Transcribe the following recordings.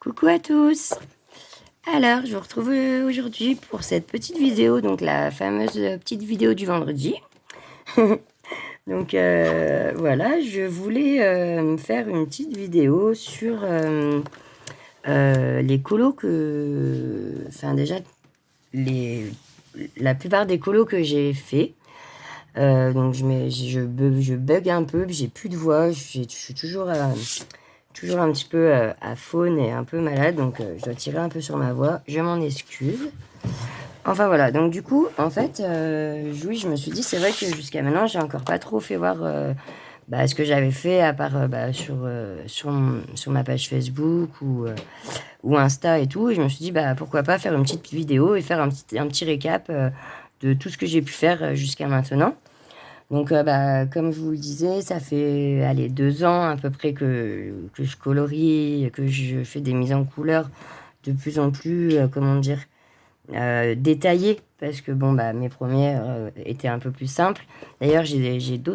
Coucou à tous. Alors, je vous retrouve aujourd'hui pour cette petite vidéo, donc la fameuse petite vidéo du vendredi. Donc voilà, je voulais faire une petite vidéo sur les colos enfin déjà, la plupart des colos que j'ai fait. Donc je bug un peu, j'ai plus de voix, je suis toujours un petit peu à faune et un peu malade, donc je dois tirer un peu sur ma voix, je m'en excuse. Enfin voilà, donc du coup, en fait, oui, je me suis dit, c'est vrai que jusqu'à maintenant, j'ai encore pas trop fait voir ce que j'avais fait, à part sur ma page Facebook ou Insta et tout, et je me suis dit, pourquoi pas faire une petite vidéo et faire un petit récap de tout ce que j'ai pu faire jusqu'à maintenant. Donc, comme je vous le disais, ça fait 2 ans à peu près que je colorie, que je fais des mises en couleur de plus en plus, détaillées, parce que mes premières étaient un peu plus simples. D'ailleurs, j'ai deux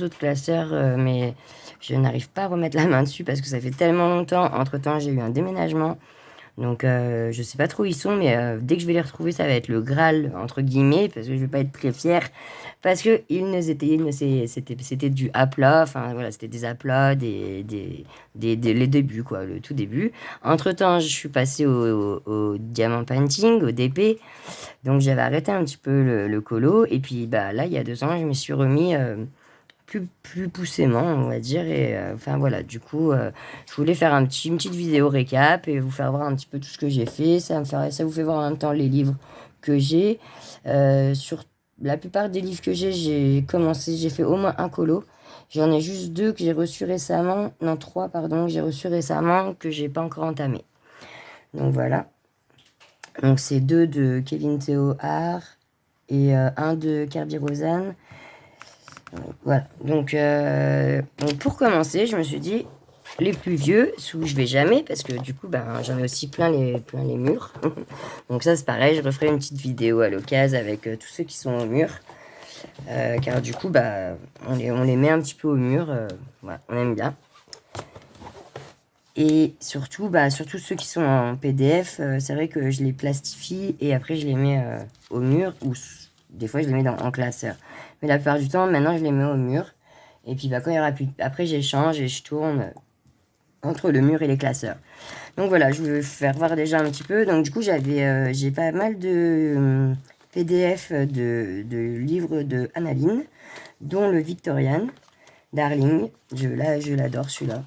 autres classeurs, mais je n'arrive pas à remettre la main dessus parce que ça fait tellement longtemps. Entre-temps, j'ai eu un déménagement. Donc, je sais pas trop où ils sont, mais dès que je vais les retrouver, ça va être le Graal, entre guillemets, parce que je vais pas être très fière. Parce que c'était du aplat, enfin voilà, c'était des aplats, les débuts, quoi, le tout début. Entre-temps, je suis passée au diamant painting, au DP. Donc, j'avais arrêté un petit peu le colo. Et puis, là, il y a 2 ans, je me suis remis plus poussément, on va dire. Et enfin voilà, du coup, je voulais faire une petite vidéo récap et vous faire voir un petit peu tout ce que j'ai fait. Ça vous fait voir en même temps les livres que j'ai. Sur la plupart des livres que j'ai fait au moins un colo. J'en ai juste 2 que j'ai reçus récemment, non 3 pardon, que j'ai reçus récemment, que j'ai pas encore entamé. Donc voilà. Donc c'est 2 de Kevin Theo Art et un de Kirby Rosen. Voilà. Donc pour commencer, je me suis dit, les plus vieux, où je vais jamais, parce que du coup, j'en ai aussi plein les murs. Donc ça, c'est pareil, je referai une petite vidéo à l'occasion avec tous ceux qui sont au mur. Car du coup, on les met un petit peu au mur. Voilà, on aime bien. Et surtout ceux qui sont en PDF, c'est vrai que je les plastifie et après je les mets au mur, ou des fois je les mets en classeur. Mais la plupart du temps, maintenant je les mets au mur. Et puis quand il y aura plus... Après j'échange et je tourne entre le mur et les classeurs. Donc voilà, je vais faire voir déjà un petit peu. Donc du coup j'ai pas mal de PDF de livres de Annaline, dont le Victorian Darling. Je l'adore celui-là.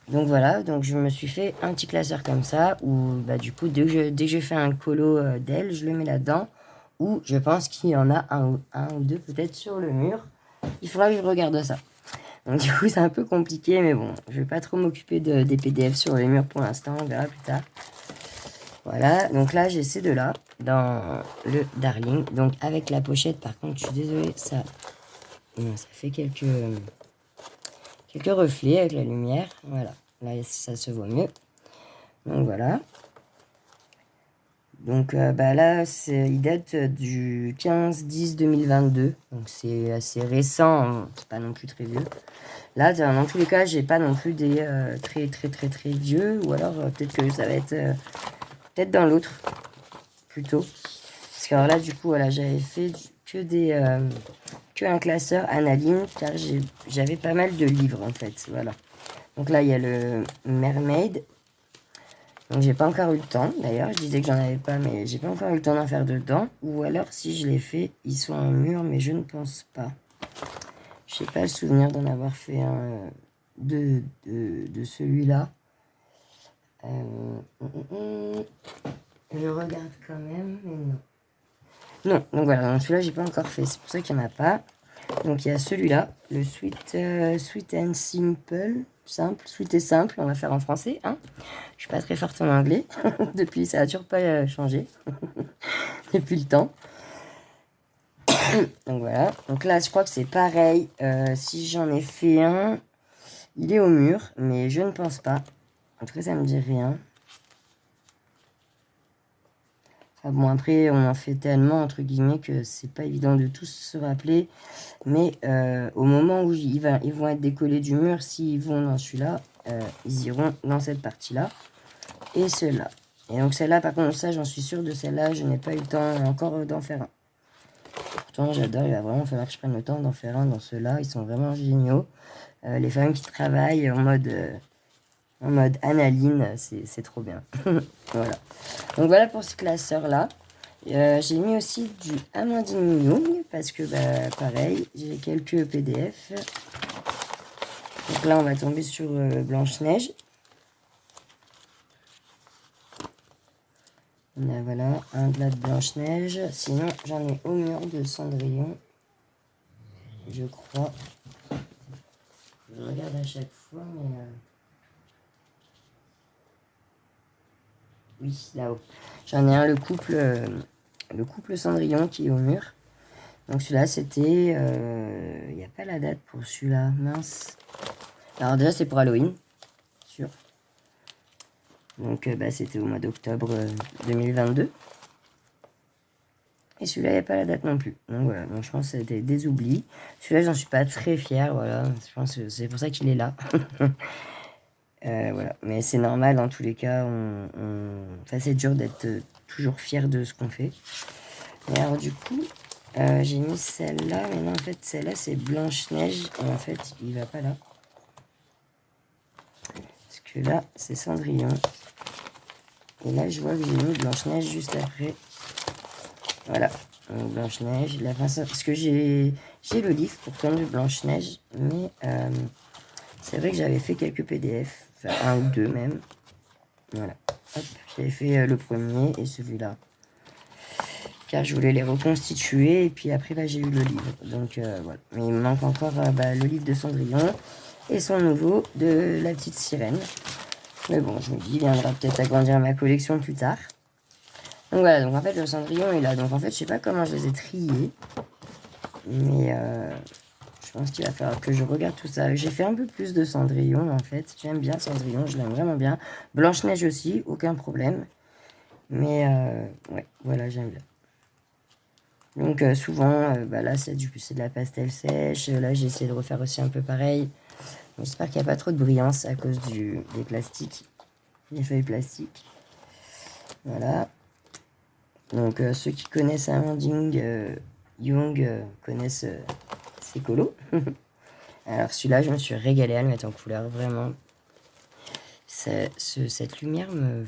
Donc voilà, donc je me suis fait un petit classeur comme ça, où du coup, dès que je fais un colo d'elle, je le mets là-dedans, ou je pense qu'il y en a un ou deux peut-être sur le mur. Il faudra que je regarde ça. Donc du coup, c'est un peu compliqué, mais bon, je vais pas trop m'occuper des PDF sur les murs pour l'instant, on verra plus tard. Voilà, donc là, j'ai ces deux-là, dans le Darling. Donc avec la pochette, par contre, je suis désolée, ça fait quelques reflets avec la lumière. Voilà, là ça se voit mieux. Donc voilà. Donc là, il date du 15-10-2022. Donc c'est assez récent, hein. C'est pas non plus très vieux. Là, dans tous les cas, j'ai pas non plus des très très très très vieux. Ou alors peut-être que ça va être peut-être dans l'autre plutôt. Parce que alors là, du coup, voilà, j'avais fait que un classeur Annaline, car j'avais pas mal de livres en fait. Voilà. Donc là, il y a le Mermaid. Donc j'ai pas encore eu le temps, d'ailleurs, je disais que j'en avais pas, mais j'ai pas encore eu le temps d'en faire dedans. Ou alors si je les fais, ils sont en mur, mais je ne pense pas. Je sais pas le souvenir d'en avoir fait un de celui-là. Je regarde quand même, mais non. Non, donc voilà, celui-là j'ai pas encore fait, c'est pour ça qu'il n'y en a pas. Donc il y a celui-là, le Sweet and Simple. Sweet et simple, on va faire en français, hein. Je suis pas très forte en anglais. Depuis, ça a toujours pas changé. Depuis le temps. Donc voilà. Donc là, je crois que c'est pareil. Si j'en ai fait un, il est au mur, mais je ne pense pas. En tout cas, ça me dit rien. Enfin bon, après, on en fait tellement, entre guillemets, que c'est pas évident de tous se rappeler. Mais au moment où ils vont être décollés du mur, s'ils vont dans celui-là, ils iront dans cette partie-là. Et ceux-là. Et donc celle-là, par contre, ça, j'en suis sûre de celle-là, je n'ai pas eu le temps encore d'en faire un. Pourtant, j'adore, il va vraiment falloir que je prenne le temps d'en faire un dans ceux-là. Ils sont vraiment géniaux. Les femmes qui travaillent en mode analine, c'est trop bien. Voilà. Donc voilà pour ce classeur-là. J'ai mis aussi du Amandine Young parce que, bah, pareil, j'ai quelques PDF. Donc là, on va tomber sur Blanche-Neige. Là, voilà, un plat de Blanche-Neige. Sinon, j'en ai au mur de Cendrillon. Je crois. Je regarde à chaque fois, mais... Oui, là-haut. J'en ai un, le couple Cendrillon qui est au mur. Donc celui-là, c'était... Il n'y a pas la date pour celui-là, mince. Alors déjà, c'est pour Halloween, sûr. Donc bah, c'était au mois d'octobre 2022. Et celui-là, il n'y a pas la date non plus. Donc voilà, donc, je pense que c'était des oublis. Celui-là, j'en suis pas très fière, voilà. Je pense que c'est pour ça qu'il est là. Voilà, mais c'est normal dans tous les cas. Enfin, c'est dur d'être toujours fier de ce qu'on fait. Et alors du coup, j'ai mis celle-là, mais non, en fait, celle-là, c'est Blanche-Neige. Et en fait, il va pas là. Parce que là, c'est Cendrillon. Et là, je vois que j'ai mis Blanche-Neige juste après. Voilà, Blanche-Neige. Parce que j'ai le livre pourtant de Blanche-Neige, mais c'est vrai que j'avais fait quelques PDF, enfin un ou deux même. Voilà, hop, j'avais fait le premier et celui-là. Car je voulais les reconstituer et puis après bah, j'ai eu le livre. Donc voilà, mais il me manque encore bah, le livre de Cendrillon et son nouveau de La Petite Sirène. Mais bon, je me dis, il viendra peut-être agrandir ma collection plus tard. Donc voilà, donc en fait le Cendrillon est là. Donc en fait, je sais pas comment je les ai triés. Mais je pense qu'il va falloir que je regarde tout ça. J'ai fait un peu plus de Cendrillon en fait. J'aime bien Cendrillon, je l'aime vraiment bien. Blanche-Neige aussi, aucun problème. Mais ouais, voilà, j'aime bien. Donc souvent, bah, là c'est de la pastel sèche. Là j'ai essayé de refaire aussi un peu pareil. J'espère qu'il n'y a pas trop de brillance à cause des plastiques. Des feuilles plastiques. Voilà. Donc ceux qui connaissent Amandine Young connaissent ces colos. Alors celui-là, je me suis régalée à le mettre en couleur, vraiment. Cette lumière me...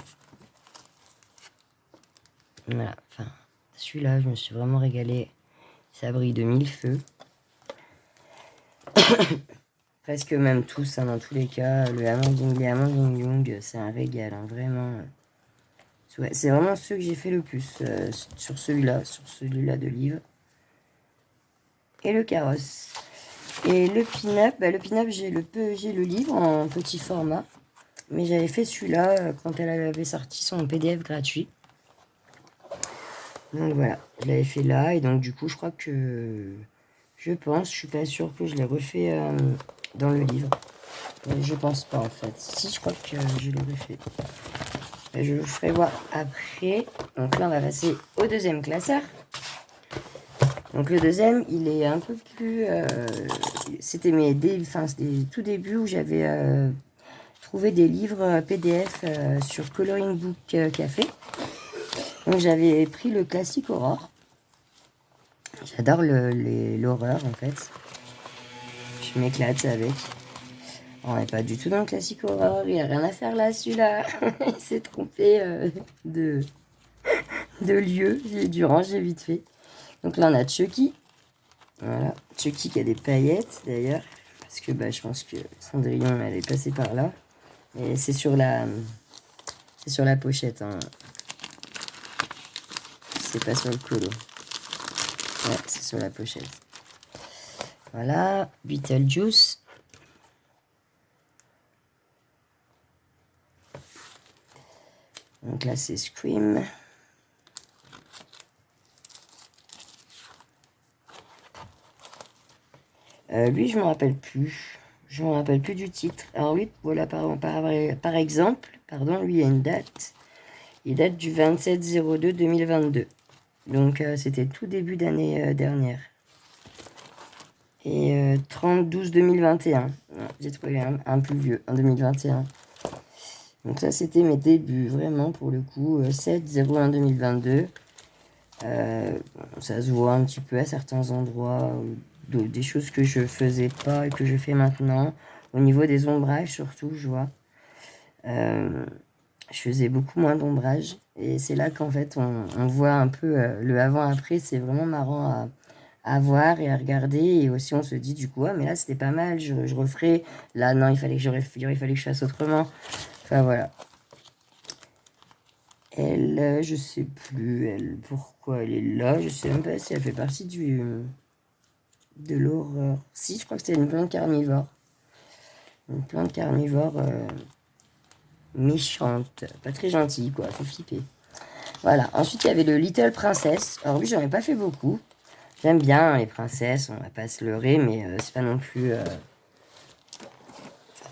Voilà, enfin, celui-là, je me suis vraiment régalée. Ça brille de mille feux. Presque même tous, hein, dans tous les cas. Les Amandine Young, c'est un régal, hein, vraiment. Ouais, c'est vraiment ceux que j'ai fait le plus sur celui-là de livre. Et le carrosse. Et le pin-up, bah, j'ai le livre en petit format. Mais j'avais fait celui-là quand elle avait sorti son PDF gratuit. Donc voilà, je l'avais fait là. Et donc du coup, je crois que... Je suis pas sûre que je l'ai refait dans le livre. Mais je pense pas en fait. Si, je crois que je l'ai refait. Et je vous ferai voir après. Donc là, on va passer au deuxième classeur. Donc le deuxième, il est un peu plus... c'était c'était tout début où j'avais trouvé des livres PDF sur Coloring Book Café. Donc j'avais pris le classique Aurore. J'adore l'horreur en fait. Je m'éclate avec. On n'est pas du tout dans le classique Aurore. Il n'y a rien à faire là, celui-là. Il s'est trompé de lieu. J'ai dû ranger vite fait. Donc là, on a Chucky. Voilà. Chucky qui a des paillettes d'ailleurs. Parce que bah, je pense que Cendrillon, elle est passée par là. Et c'est sur la pochette. Hein. C'est pas sur le colo. Ouais, c'est sur la pochette. Voilà. Beetlejuice. Donc là, c'est Scream. Lui, je ne me rappelle plus. Je ne me rappelle plus du titre. Alors lui, voilà, par exemple, lui, il y a une date. Il date du 27/02/2022. Donc, c'était tout début d'année dernière. Et 30-12-2021. J'ai trouvé un plus vieux, en 2021. Donc ça, c'était mes débuts, vraiment, pour le coup. 7-01-2022. Ça se voit un petit peu à certains endroits, des choses que je faisais pas et que je fais maintenant. Au niveau des ombrages, surtout, je vois. Je faisais beaucoup moins d'ombrage. Et c'est là qu'en fait, on voit un peu le avant-après. C'est vraiment marrant à voir et à regarder. Et aussi, on se dit du coup, ah, mais là, c'était pas mal, je referai. Là, non, il fallait que je fasse autrement. Enfin, voilà. Elle, je sais plus, elle, pourquoi elle est là. Je sais même pas si elle fait partie de l'horreur. Si, je crois que c'était une plante carnivore. Une plante carnivore méchante. Pas très gentille, quoi. Faut flipper. Voilà. Ensuite, il y avait le Little Princess. Alors lui, j'en ai pas fait beaucoup. J'aime bien hein, les princesses, on va pas se leurrer, mais c'est pas non plus...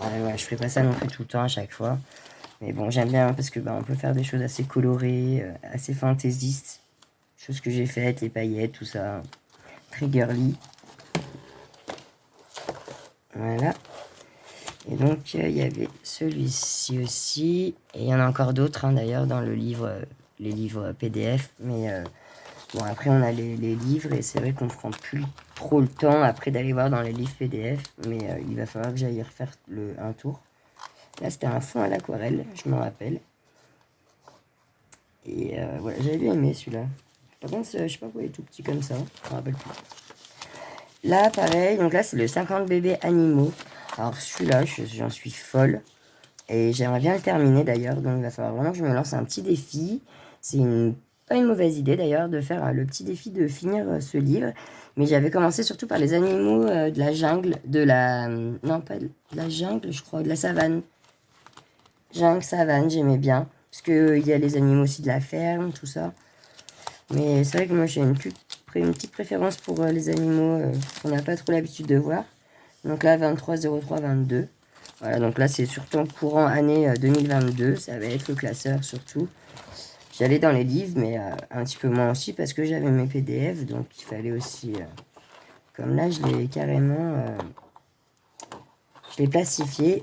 ouais, je ferai pas ça non plus tout le temps à chaque fois. Mais bon, j'aime bien parce que bah, on peut faire des choses assez colorées, assez fantaisistes. Choses que j'ai faites, les paillettes, tout ça. Très girly. Voilà. Et donc, il y avait celui-ci aussi. Et il y en a encore d'autres, hein, d'ailleurs, dans le livre, les livres PDF. Mais bon, après, on a les livres. Et c'est vrai qu'on ne prend plus trop le temps après d'aller voir dans les livres PDF. Mais il va falloir que j'aille y refaire un tour. Là, c'était un fond à l'aquarelle, je me rappelle. Et voilà, j'avais bien aimé celui-là. Par contre, je sais pas pourquoi il est tout petit comme ça. Je me rappelle plus. Là, pareil. Donc là, c'est le 50 bébés animaux. Alors celui-là, j'en suis folle. Et j'aimerais bien le terminer d'ailleurs. Donc il va falloir vraiment que je me lance un petit défi. C'est pas une mauvaise idée d'ailleurs de faire le petit défi de finir ce livre. Mais j'avais commencé surtout par les animaux de la jungle. Non, pas de la jungle, je crois. De la savane. Jungle, savane, j'aimais bien. Parce qu'il y a les animaux aussi de la ferme, tout ça. Mais c'est vrai que moi j'ai une petite préférence pour les animaux qu'on n'a pas trop l'habitude de voir. Donc là, 23-03-22. Voilà, donc là, c'est surtout en courant année 2022. Ça va être le classeur surtout. J'allais dans les livres, mais un petit peu moins aussi parce que j'avais mes PDF. Donc il fallait aussi... comme là, je l'ai carrément... je l'ai plastifié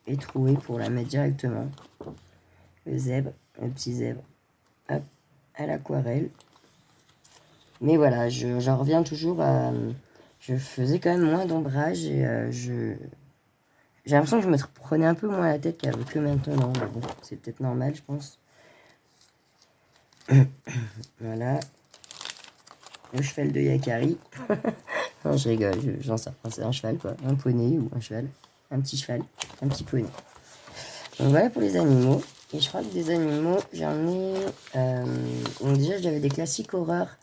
et troué pour la mettre directement. Le zèbre, le petit zèbre. Hop, à l'aquarelle. Mais voilà, j'en reviens toujours à... Je faisais quand même moins d'ombrage et j'ai l'impression que je me prenais un peu moins la tête qu'avec le maintenant. Mais bon, c'est peut-être normal, je pense. Voilà. Le cheval de Yakari. Non, je rigole, j'en sais pas. C'est un cheval, quoi. Un poney ou un cheval. Un petit cheval. Un petit poney. Donc voilà pour les animaux. Et je crois que des animaux, j'en ai... donc déjà, j'avais des classiques horreurs.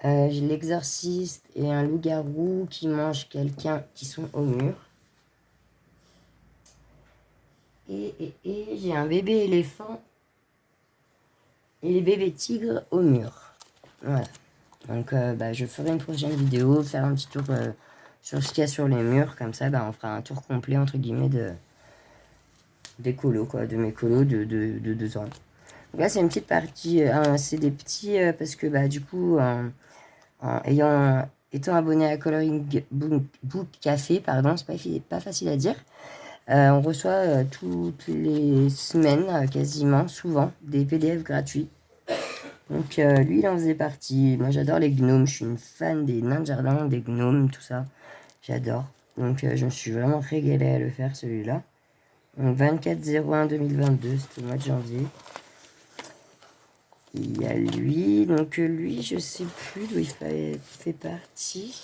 J'ai l'exorciste et un loup-garou qui mange quelqu'un qui sont au mur. Et j'ai un bébé éléphant et les bébés tigres au mur. Voilà. Donc bah, je ferai une prochaine vidéo, faire un petit tour sur ce qu'il y a sur les murs. Comme ça, bah, on fera un tour complet, entre guillemets, des colos, quoi, de mes colos de 2 ans. Donc là, c'est une petite partie, c'est des petits, parce que bah, du coup, étant abonné à Coloring Book Café, pardon, c'est pas facile à dire. On reçoit toutes les semaines, quasiment, souvent, des PDF gratuits. Donc lui, il en faisait partie. Moi, j'adore les gnomes. Je suis une fan des nains de jardin, des gnomes, tout ça. J'adore. Donc je me suis vraiment régalée à le faire, celui-là. Donc 24-01-2022, c'était le mois de janvier. Il y a lui. Donc lui, je sais plus d'où il fait partie.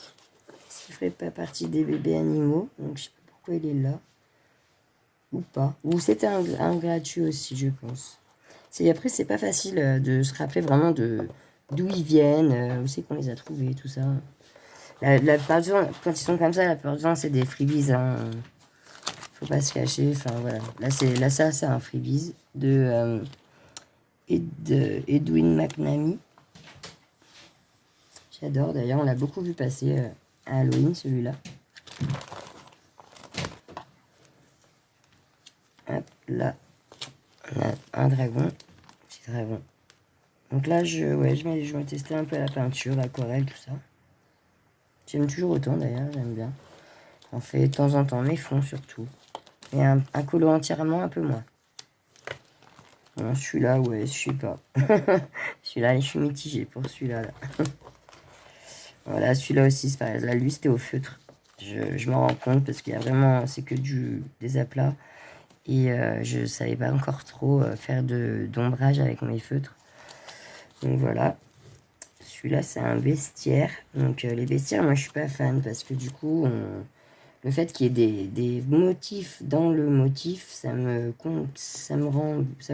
Est-ce qu'il ferait pas partie des bébés animaux? Donc je sais pas pourquoi il est là. Ou pas. Ou c'était un gratuit aussi, je pense. Après, c'est pas facile de se rappeler vraiment d'où ils viennent, où c'est qu'on les a trouvés, tout ça. La plupart du temps, quand ils sont comme ça, la plupart du temps, c'est des freebies. Hein. Faut pas se cacher. Enfin, voilà. Là, ça, c'est un freebies de Edwin McNamee. J'adore. D'ailleurs, on l'a beaucoup vu passer à Halloween, celui-là. Hop, là, on a un dragon. Petit dragon. Donc là, je vais tester un peu la peinture, l'aquarelle, tout ça. J'aime toujours autant d'ailleurs, j'aime bien. On fait de temps en temps, mes fonds surtout. Et un colo entièrement, un peu moins. Bon, celui-là, ouais, je sais pas. Celui-là, je suis mitigée pour celui-là. Là. Voilà, celui-là aussi, c'est pareil. Là, lui, c'était au feutre. Je m'en rends compte parce qu'il y a vraiment, c'est que des aplats. Et je savais pas encore trop faire d'ombrage avec mes feutres. Donc voilà. Celui-là, c'est un bestiaire. Donc les bestiaires, moi, je suis pas fan parce que du coup, le fait qu'il y ait des motifs dans le motif, ça me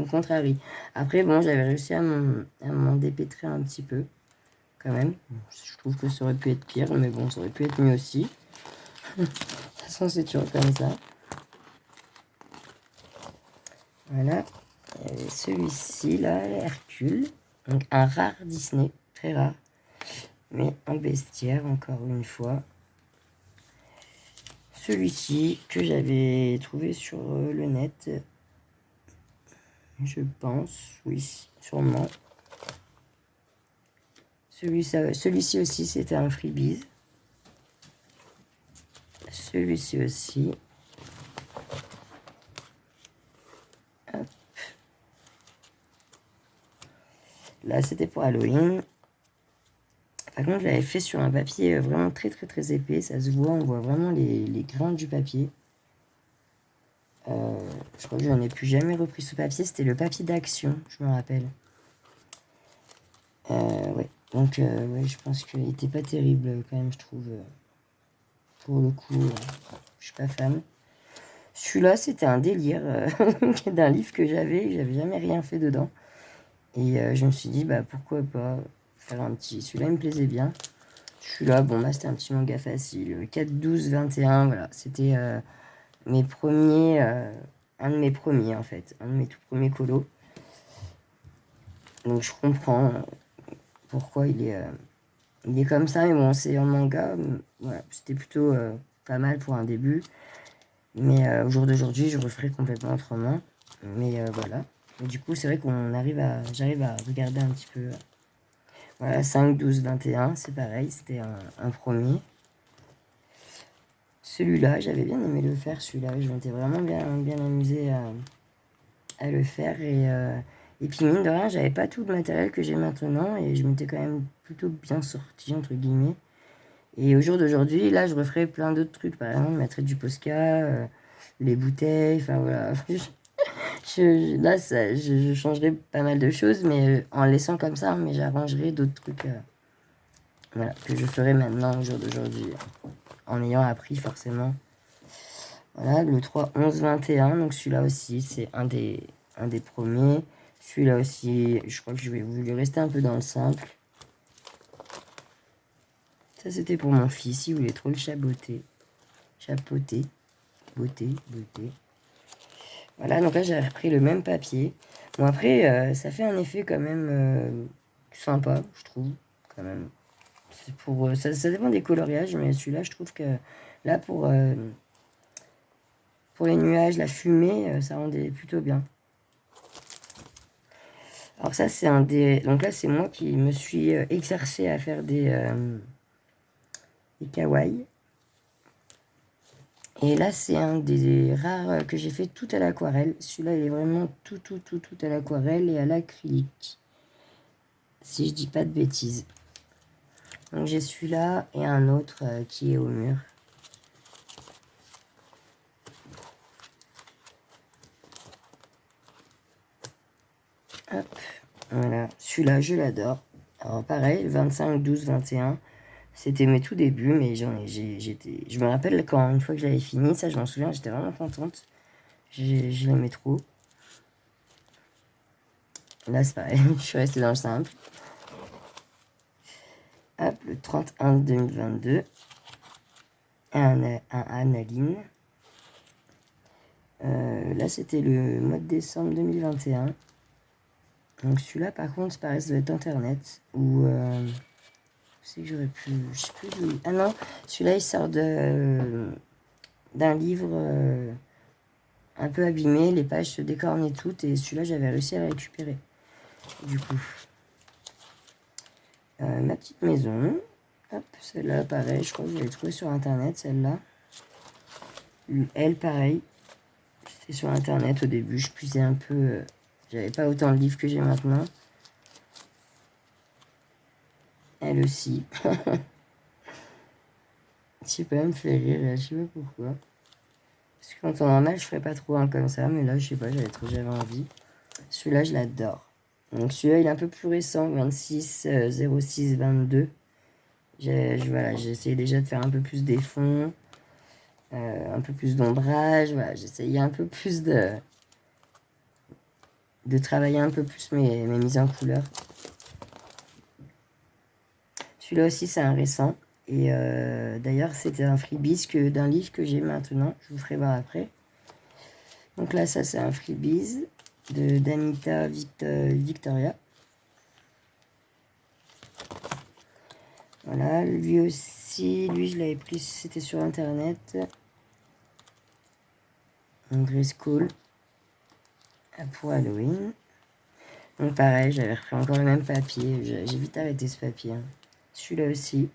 contrarie. Après, bon, j'avais réussi à m'en dépêtrer un petit peu, quand même. Je trouve que ça aurait pu être pire, mais bon, ça aurait pu être mieux aussi. De toute façon, c'est toujours comme ça. Voilà. Celui-ci, là, Hercule. Donc, un rare Disney, très rare. Mais en bestiaire, encore une fois. Celui-ci, que j'avais trouvé sur le net. Je pense, oui, sûrement. Celui-ci aussi, c'était un freebie. Celui-ci aussi. Hop. Là, c'était pour Halloween. Par contre, je l'avais fait sur un papier vraiment très très très épais. Ça se voit, on voit vraiment les grains du papier. Je crois que je n'en ai plus jamais repris ce papier. C'était le papier d'action, je me rappelle. Ouais. Donc, ouais, je pense qu'il n'était pas terrible quand même, je trouve. Pour le coup, je suis pas fan. Celui-là, c'était un délire d'un livre que j'avais jamais rien fait dedans. Et je me suis dit, bah pourquoi pas faire un petit... Celui-là, il me plaisait bien. Celui-là, bon, là, c'était un petit manga facile. 4, 12, 21, voilà. C'était mes premiers... un de mes premiers, en fait. Un de mes tout premiers colos. Donc, je comprends pourquoi il est comme ça. Mais bon, c'est un manga. Voilà, c'était plutôt pas mal pour un début. Mais au jour d'aujourd'hui, je referai complètement autrement. Mais voilà. Et du coup, c'est vrai j'arrive à regarder un petit peu. Voilà, 5, 12, 21, c'est pareil, c'était un premier. Celui-là, j'avais bien aimé le faire, celui-là. Je m'étais vraiment bien amusé à le faire. Et puis, mine de rien, j'avais pas tout le matériel que j'ai maintenant. Et je m'étais quand même plutôt bien sorti, entre guillemets. Et au jour d'aujourd'hui, là, je referai plein d'autres trucs. Par exemple, je mettrais du Posca, les bouteilles, enfin voilà. Là, je changerai pas mal de choses, mais en laissant comme ça, mais j'arrangerai d'autres trucs voilà, que je ferai maintenant au jour d'aujourd'hui, en ayant appris forcément. Voilà, le 3, 11, 21, donc celui-là aussi, c'est un des premiers. Celui-là aussi, je crois que je vais voulu rester un peu dans le simple. Ça, c'était pour mon fils, il voulait trop le chapeauter. Beauté. Voilà, donc là, j'ai repris le même papier. Bon, après, ça fait un effet quand même sympa, je trouve, quand même. Ça dépend des coloriages, mais celui-là, je trouve que là, pour les nuages, la fumée, ça rendait plutôt bien. Alors ça, c'est donc là, c'est moi qui me suis exercé à faire des kawaii. Et là, c'est un des rares que j'ai fait tout à l'aquarelle. Celui-là, il est vraiment tout à l'aquarelle et à l'acrylique. Si je dis pas de bêtises. Donc j'ai celui-là et un autre qui est au mur. Hop, voilà. Celui-là, je l'adore. Alors pareil, 25, 12, 21. C'était mes tout débuts, mais je me rappelle quand une fois que j'avais fini, ça je m'en souviens, j'étais vraiment contente. Je l'aimais trop. Là c'est pareil, je suis restée dans le simple. Hop, le 31 2022. Un Analine. Là c'était le mois de décembre 2021. Donc celui-là par contre, ça doit être internet. Ou c'est que j'aurais pu. Je sais plus d'où. Ah non, celui-là il sort d'un livre un peu abîmé, les pages se décornaient toutes et celui-là j'avais réussi à le récupérer. Du coup, ma petite maison. Hop, celle-là, pareil, je crois que je l'ai trouvée sur internet, celle-là. Elle, pareil. C'était sur internet au début, je puisais un peu. J'avais pas autant de livres que j'ai maintenant. Elle aussi. Je sais pas, elle me fait rire, je sais pas pourquoi. Parce que quand on en a, je ferais pas trop un comme ça, mais là, je sais pas, j'avais envie. Celui-là, je l'adore. Donc celui-là, il est un peu plus récent, 26 06 22. Voilà, j'ai essayé déjà de faire un peu plus des fonds, un peu plus d'ombrage. Voilà, j'ai essayé un peu plus de travailler un peu plus mes mises en couleur. Celui-là aussi, c'est un récent. Et d'ailleurs, c'était un freebies d'un livre que j'ai maintenant. Je vous ferai voir après. Donc là, ça, c'est un freebies d'Anita Victoria. Voilà, lui aussi, lui, je l'avais pris, c'était sur internet. Un Grey School pour Halloween. Donc pareil, j'avais repris encore le même papier. J'ai vite arrêté ce papier. Hein. Celui-là aussi.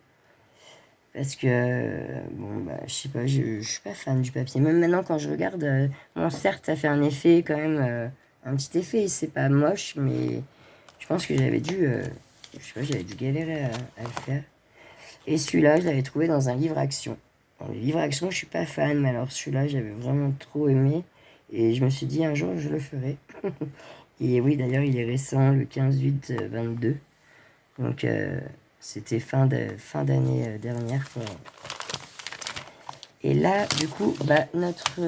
Parce que, bon, bah, je sais pas, je suis pas fan du papier. Même maintenant, quand je regarde, bon, certes, ça fait un effet quand même, un petit effet. C'est pas moche, mais je pense que j'avais dû, je sais pas, j'avais dû galérer à le faire. Et celui-là, je l'avais trouvé dans un livre action. Dans les livres action, je suis pas fan, mais alors celui-là, j'avais vraiment trop aimé. Et je me suis dit, un jour, je le ferai. Et oui, d'ailleurs, il est récent, le 15/8/22. Donc, c'était fin d'année dernière, quoi. Et là, du coup, bah, notre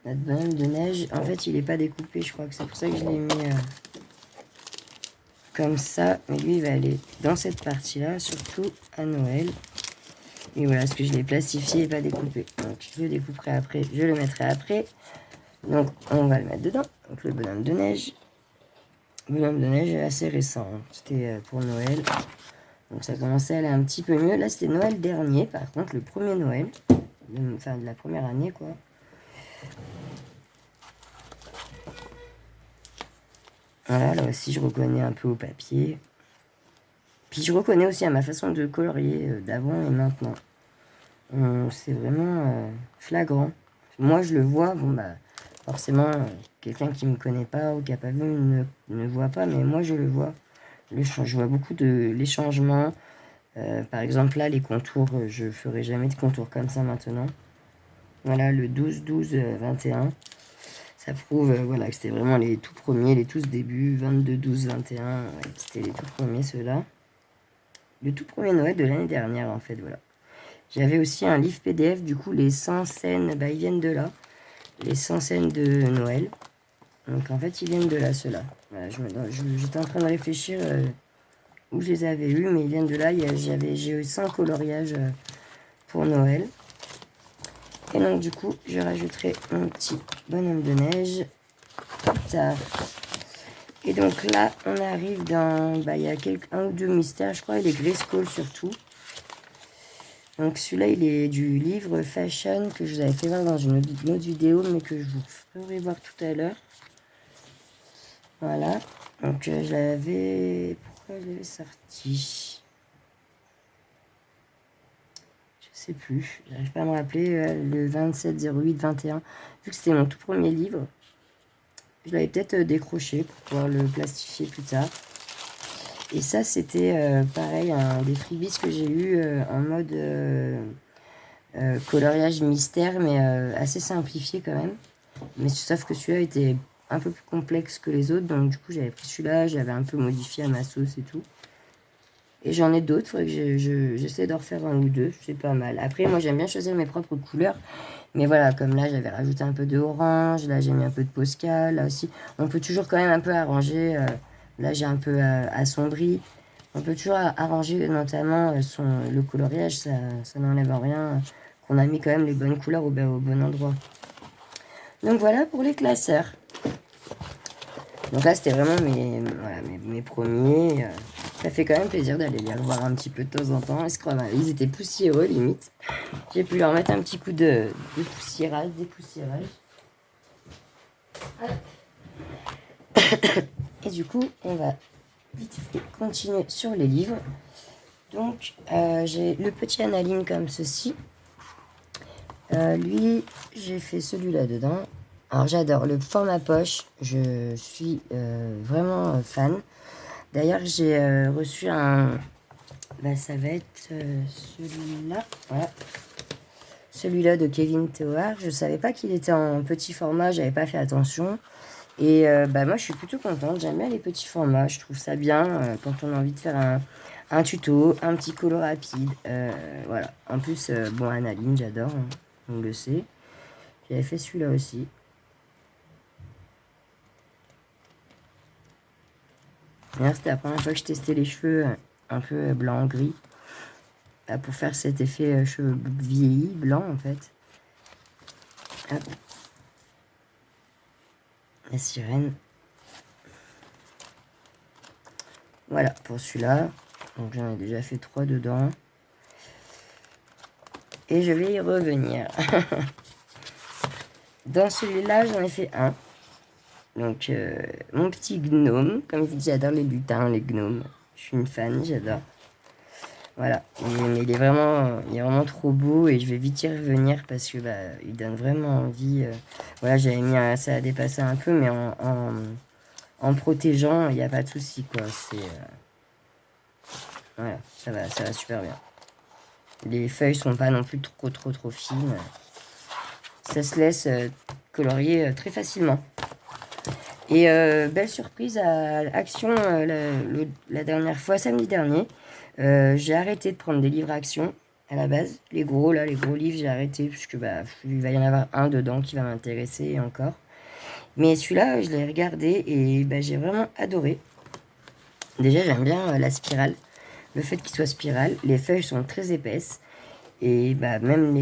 bonhomme de neige, en fait, il n'est pas découpé. Je crois que c'est pour ça que je l'ai mis comme ça. Mais lui, il va aller dans cette partie-là, surtout à Noël. Et voilà, ce que je l'ai plastifié et pas découpé. Donc, je le découperai après, je le mettrai après. Donc, on va le mettre dedans. Donc, le bonhomme de neige. Le bonhomme de neige est assez récent. Hein. C'était pour Noël. Donc, ça commençait à aller un petit peu mieux. Là, c'était Noël dernier, par contre, le premier Noël. Enfin, de la première année, quoi. Voilà, là aussi, je reconnais un peu au papier. Puis, je reconnais aussi à ma façon de colorier d'avant et maintenant. C'est vraiment flagrant. Moi, je le vois, bon, bah, forcément, quelqu'un qui ne me connaît pas ou qui n'a pas vu ne voit pas, mais moi, je le vois. Je vois beaucoup les changements. Par exemple, là, les contours, je ferai jamais de contours comme ça maintenant. Voilà, le 12/12/21. Ça prouve voilà, que c'était vraiment les tout premiers, les tous débuts, 22/12/21. Ouais, c'était les tout premiers, ceux-là. Le tout premier Noël de l'année dernière, en fait, voilà. J'avais aussi un livre PDF, du coup, les 100 scènes, bah, ils viennent de là. Les 100 scènes de Noël. Donc, en fait, ils viennent de là, ceux-là. Voilà, j'étais en train de réfléchir où je les avais eus, mais ils viennent de là. J'ai eu 100 coloriages pour Noël. Et donc, du coup, je rajouterai mon petit bonhomme de neige plus tard. Et donc là, on arrive dans... Bah, il y a un ou deux mystères, je crois, et les Grayskull surtout. Donc celui-là, il est du livre Fashion que je vous avais fait voir dans une autre vidéo, mais que je vous ferai voir tout à l'heure. Voilà. Donc je l'avais... Pourquoi je l'avais sorti? Je sais plus. J'arrive pas à me rappeler. Le 27/08/21. Vu que c'était mon tout premier livre, je l'avais peut-être décroché pour pouvoir le plastifier plus tard. Et ça, c'était pareil, un des freebies que j'ai eu en mode coloriage mystère, mais assez simplifié quand même. Mais sauf que celui-là était un peu plus complexe que les autres, donc du coup j'avais pris celui-là, j'avais un peu modifié à ma sauce et tout. Et j'en ai d'autres, il faudrait que j'essaie d'en refaire un ou deux, c'est pas mal. Après, moi j'aime bien choisir mes propres couleurs, mais voilà, comme là j'avais rajouté un peu de orange, là j'ai mis un peu de Posca, là aussi, on peut toujours quand même un peu arranger, là j'ai un peu assombri. On peut toujours arranger notamment le coloriage, ça n'enlève rien, qu'on a mis quand même les bonnes couleurs au bon endroit. Donc voilà pour les classeurs. Donc là c'était vraiment mes premiers. Ça fait quand même plaisir d'aller les revoir un petit peu de temps en temps. Ils étaient poussiéreux limite. J'ai pu leur mettre un petit coup de poussiérage, dépoussiérage. Et du coup on va vite continuer sur les livres. Donc, j'ai le petit Analine comme ceci. Lui, j'ai fait celui-là dedans. Alors, j'adore le format poche. Je suis vraiment fan. D'ailleurs, j'ai reçu un... Bah, ça va être celui-là. Voilà. Celui-là de Kevin Théoard. Je ne savais pas qu'il était en petit format. J'avais pas fait attention. Et bah, moi, je suis plutôt contente. J'aime bien les petits formats. Je trouve ça bien quand on a envie de faire un tuto, un petit colo rapide. Voilà. En plus, bon, Analine, j'adore. Hein, on le sait. J'avais fait celui-là aussi. C'était la première fois que je testais les cheveux un peu blanc-gris. Pour faire cet effet cheveux vieillis, blanc en fait. Hop. La sirène. Voilà pour celui-là. Donc j'en ai déjà fait 3 dedans. Et je vais y revenir. Dans celui-là, j'en ai fait un. Donc mon petit gnome. Comme je dis, j'adore les lutins, les gnomes. Je suis une fan, j'adore. Voilà. Mais il est vraiment trop beau et je vais vite y revenir parce que bah, il donne vraiment envie. Voilà, j'avais mis ça a dépassé un peu, mais en protégeant, il n'y a pas de souci quoi. C'est voilà, ça va super bien. Les feuilles sont pas non plus trop fines. Ça se laisse colorier très facilement. Et belle surprise à Action la dernière fois, samedi dernier. J'ai arrêté de prendre des livres Action à la base. Les gros livres, j'ai arrêté puisque bah, il va y en avoir un dedans qui va m'intéresser encore. Mais celui-là, je l'ai regardé et bah, j'ai vraiment adoré. Déjà, j'aime bien la spirale. Le fait qu'il soit spirale. Les feuilles sont très épaisses. Et bah, même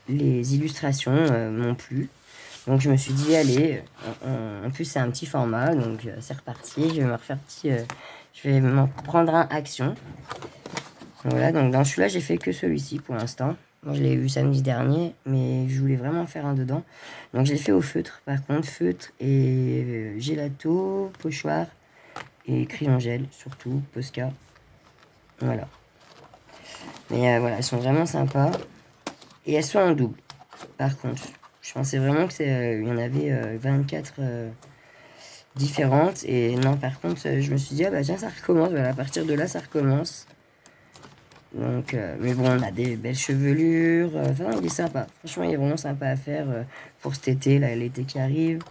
les illustrations m'ont plu. Donc je me suis dit, allez, en plus c'est un petit format, donc c'est reparti. Je vais m'en prendre un Action. Voilà, donc dans celui-là, j'ai fait que celui-ci pour l'instant. Moi, je l'ai eu samedi dernier, mais je voulais vraiment faire un dedans. Donc je l'ai fait au feutre, par contre, feutre et gelato, pochoir et crayon gel, surtout, Posca. Voilà. Mais voilà, elles sont vraiment sympas. Et elles sont en double, par contre. Je pensais vraiment il y en avait 24 différentes. Et non, par contre, je me suis dit, ah bah tiens, ça recommence. Voilà, à partir de là, ça recommence. Donc, mais bon, on a des belles chevelures. Enfin, il est sympa. Franchement, il est vraiment sympa à faire pour cet été, là, l'été qui arrive.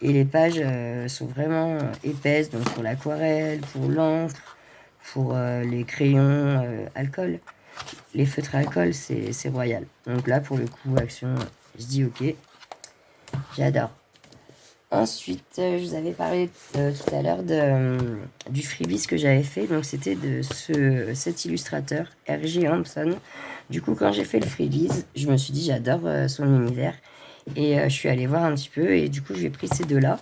Et les pages sont vraiment épaisses, donc pour l'aquarelle, pour l'encre, pour les crayons alcool. Les feutres alcool, c'est royal. Donc là, pour le coup, Action, je dis ok. J'adore. Ensuite, je vous avais parlé tout à l'heure du freebies que j'avais fait. Donc, c'était de cet illustrateur, R.G. Hampson. Du coup, quand j'ai fait le freebies, je me suis dit, j'adore son univers. Et je suis allée voir un petit peu. Et du coup, j'ai pris ces deux-là.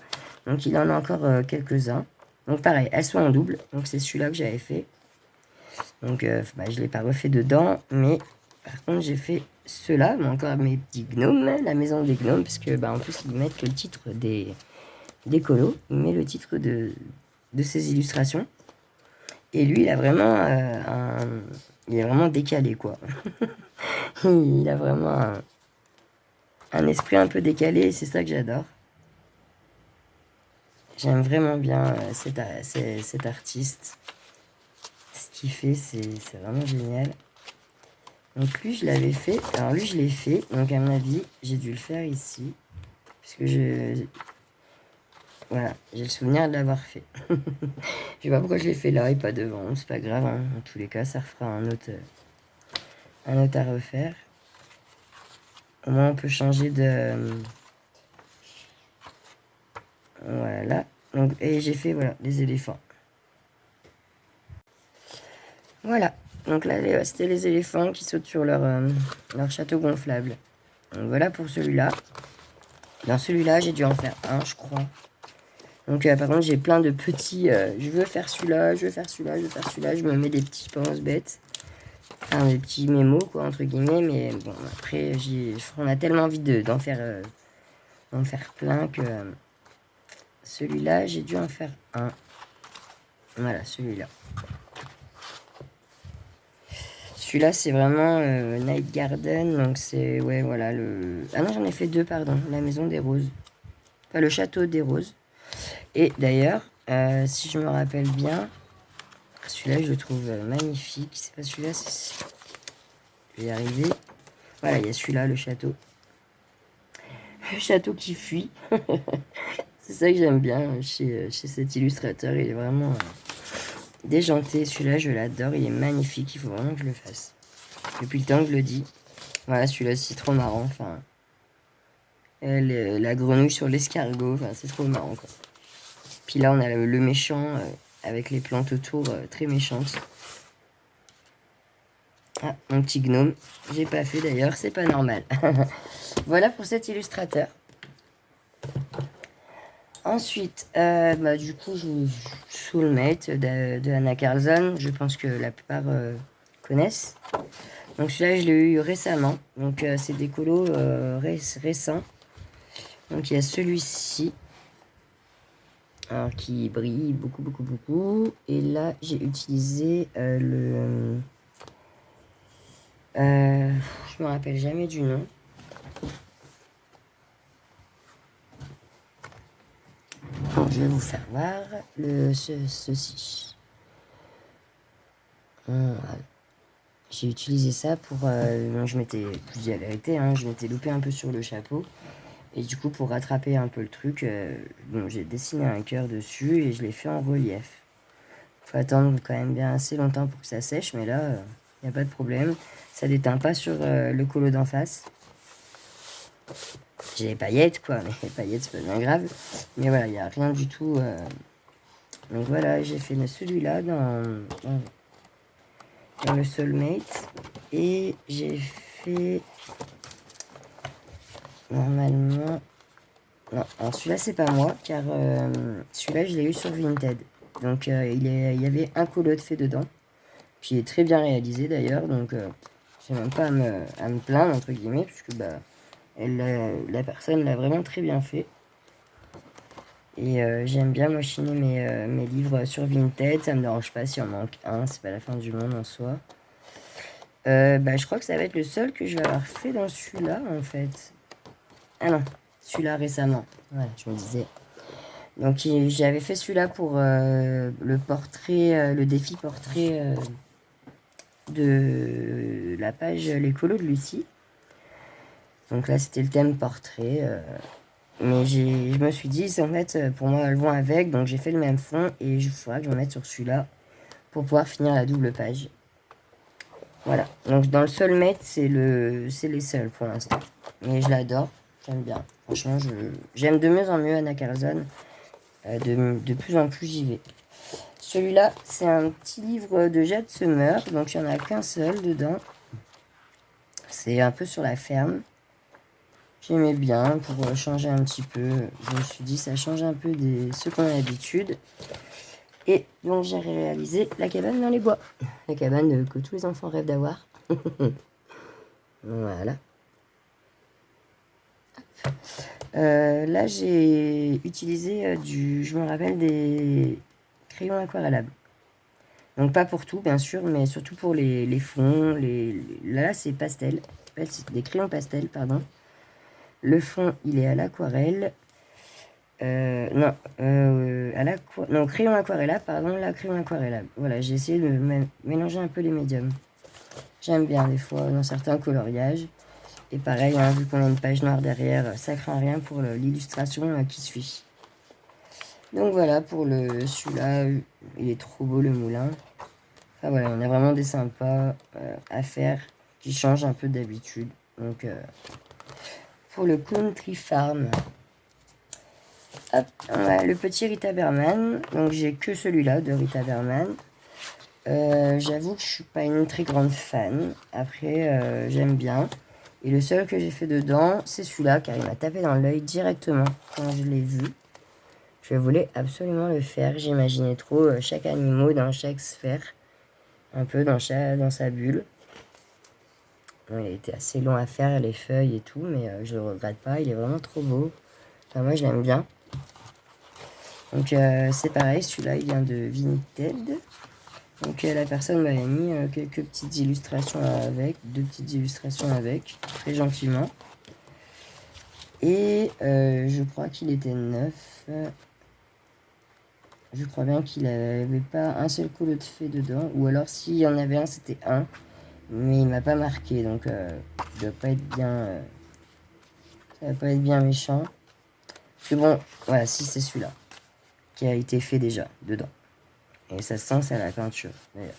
Donc, il en a encore quelques-uns. Donc, pareil, elles sont en double. Donc, c'est celui-là que j'avais fait. Donc, bah, je ne l'ai pas refait dedans. Mais, par contre, j'ai fait ceux-là, mais encore mes petits gnomes, la maison des gnomes, parce que bah, en plus ils mettent le titre des colos, il met le titre de ses illustrations. Et lui, il a vraiment il est vraiment décalé, quoi. Il a vraiment un esprit un peu décalé, et c'est ça que j'adore. J'aime vraiment bien cet artiste. Ce qu'il fait, c'est vraiment génial. Donc lui, je l'avais fait. Alors lui, je l'ai fait. Donc à mon avis, j'ai dû le faire ici. Parce que voilà, j'ai le souvenir de l'avoir fait. Je sais pas pourquoi je l'ai fait là et pas devant. C'est pas grave. Hein. En tous les cas, ça refera un autre à refaire. Au moins, on peut changer de... Voilà. Donc, et j'ai fait, voilà, des éléphants. Voilà. Donc là, c'était les éléphants qui sautent sur leur château gonflable. Donc voilà pour celui-là. Dans celui-là, j'ai dû en faire un, je crois. Donc par contre, j'ai plein de petits... je veux faire celui-là, je veux faire celui-là, je veux faire celui-là. Je me mets des petits penses bêtes. Enfin, des petits mémos, quoi, entre guillemets. Mais bon, après, on a tellement envie d'en faire plein que... celui-là, j'ai dû en faire un. Voilà, celui-là. Celui-là, c'est vraiment Night Garden. Donc, c'est, ouais, voilà, le... Ah non, j'en ai fait deux, pardon. La maison des roses. Enfin, le château des roses. Et d'ailleurs, si je me rappelle bien, celui-là, je le trouve magnifique. C'est pas celui-là, c'est... Je vais y arriver. Voilà, il y a celui-là, le château. Le château qui fuit. C'est ça que j'aime bien chez cet illustrateur. Il est vraiment déjanté. Celui-là, je l'adore. Il est magnifique. Il faut vraiment que je le fasse. Depuis le temps que je le dis. Voilà, celui-là, c'est trop marrant. Enfin, la grenouille sur l'escargot. Enfin, c'est trop marrant, quoi. Puis là, on a le méchant avec les plantes autour très méchantes. Ah, mon petit gnome. J'ai pas fait d'ailleurs, c'est pas normal. Voilà pour cet illustrateur. Ensuite, du coup, Soulmate de Anna Carlson. Je pense que la plupart connaissent. Donc celui-là, je l'ai eu récemment. Donc c'est des colos récents. Donc il y a celui-ci. Alors, qui brille beaucoup, beaucoup, beaucoup. Et là, j'ai utilisé je me rappelle jamais du nom. Donc, je vais vous faire voir ceci. Voilà. J'ai utilisé ça pour... je m'étais... Je dis la vérité, hein, je m'étais loupé un peu sur le chapeau. Et du coup, pour rattraper un peu le truc, j'ai dessiné un cœur dessus et je l'ai fait en relief. Faut attendre quand même bien assez longtemps pour que ça sèche, mais là, il n'y a pas de problème. Ça déteint pas sur le colo d'en face. J'ai les paillettes, quoi, mais les paillettes, c'est pas bien grave. Mais voilà, il n'y a rien du tout. Donc voilà, j'ai fait celui-là dans le Soulmate. Et j'ai fait... Normalement... Non, alors celui-là, c'est pas moi, car celui-là, je l'ai eu sur Vinted. Donc, il y avait un colo de fait dedans, qui est très bien réalisé d'ailleurs. Donc, j'ai même pas à me plaindre, entre guillemets, puisque la personne l'a vraiment très bien fait. Et j'aime bien moi chiner mes livres sur Vinted. Ça me dérange pas s'il en manque un, c'est pas la fin du monde en soi. Je crois que ça va être le seul que je vais avoir fait dans celui-là, en fait. Ah non, celui-là récemment. Voilà, je me disais. Donc j'avais fait celui-là pour le portrait, le défi portrait de la page l'écolo de Lucie. Donc là c'était le thème portrait. Mais je me suis dit, en fait, pour moi elles vont avec, donc j'ai fait le même fond et il faudra que je me mette sur celui-là pour pouvoir finir la double page. Voilà. Donc dans le Soulmate, c'est les seuls pour l'instant. Mais je l'adore, j'aime bien. Franchement, j'aime de mieux en mieux Anna Carlson. De plus en plus j'y vais. Celui-là, c'est un petit livre de Jade Summer, donc il n'y en a qu'un seul dedans. C'est un peu sur la ferme. J'aimais bien pour changer un petit peu. Je me suis dit, ça change un peu de ce qu'on a l'habitude. Et donc j'ai réalisé la cabane dans les bois. La cabane que tous les enfants rêvent d'avoir. Voilà. Là, j'ai utilisé je me rappelle, des crayons aquarellables. Donc pas pour tout, bien sûr, mais surtout pour les fonds. Là, c'est pastel. C'est des crayons pastel, pardon. Le fond, il est à l'aquarelle. Non, crayon aquarellable, pardon. Là, crayon aquarellable. Voilà, j'ai essayé de mélanger un peu les médiums. J'aime bien, des fois, dans certains coloriages. Et pareil, hein, vu qu'on a une page noire derrière, ça craint rien pour l'illustration qui suit. Donc voilà, pour celui-là, il est trop beau, le moulin. Enfin voilà, on a vraiment des sympas à faire qui changent un peu d'habitude. Donc pour le Country Farm, hop, le petit Rita Berman. Donc j'ai que celui-là de Rita Berman. J'avoue que je suis pas une très grande fan. Après, j'aime bien. Et le seul que j'ai fait dedans, c'est celui-là, car il m'a tapé dans l'œil directement quand je l'ai vu. Je voulais absolument le faire. J'imaginais trop chaque animal dans chaque sphère. Un peu dans sa bulle. Bon, il a été assez long à faire, les feuilles et tout, mais je le regrette pas. Il est vraiment trop beau. Enfin, moi, je l'aime bien. Donc c'est pareil, celui-là il vient de Vinted. Donc la personne m'avait mis quelques petites illustrations avec, 2 petites illustrations avec, très gentiment. Et je crois qu'il était neuf. Je crois bien qu'il n'avait pas un seul colo de fée dedans. Ou alors s'il y en avait un, c'était un. Mais il m'a pas marqué, donc il doit pas être bien. Ça va pas être bien méchant. Parce que bon, voilà, si c'est celui-là qui a été fait déjà dedans. Et ça sent, c'est la peinture. D'ailleurs.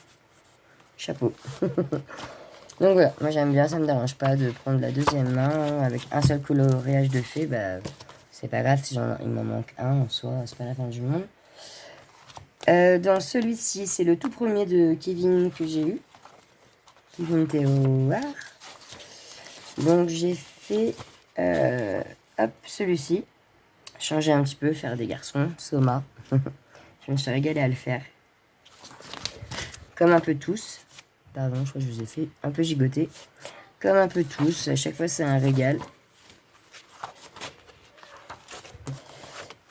Chapeau. Donc voilà, moi j'aime bien, ça me dérange pas de prendre la deuxième main avec un seul coloriage de fée. Bah, c'est pas grave si il m'en manque un en soi, c'est pas la fin du monde. Dans celui-ci, c'est le tout premier de Kevin que j'ai eu. Kevin Théoard. Donc j'ai fait hop, celui-ci. Changer un petit peu, faire des garçons. Soma. Je me suis régalée à le faire. Comme un peu tous. Pardon, je crois que je vous ai fait un peu gigoter. Comme un peu tous. À chaque fois, c'est un régal.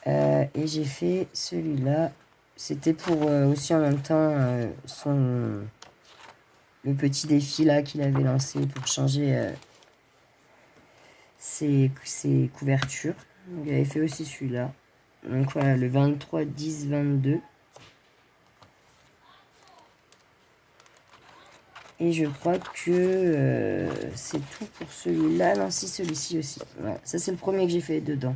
Et j'ai fait celui-là. C'était pour aussi en même temps le petit défi là qu'il avait lancé pour changer ses couvertures. Donc, il avait fait aussi celui-là. Donc voilà, le 23, 10, 22. Et je crois que c'est tout pour celui-là. Non, si, celui-ci aussi. Voilà. Ça, c'est le premier que j'ai fait dedans.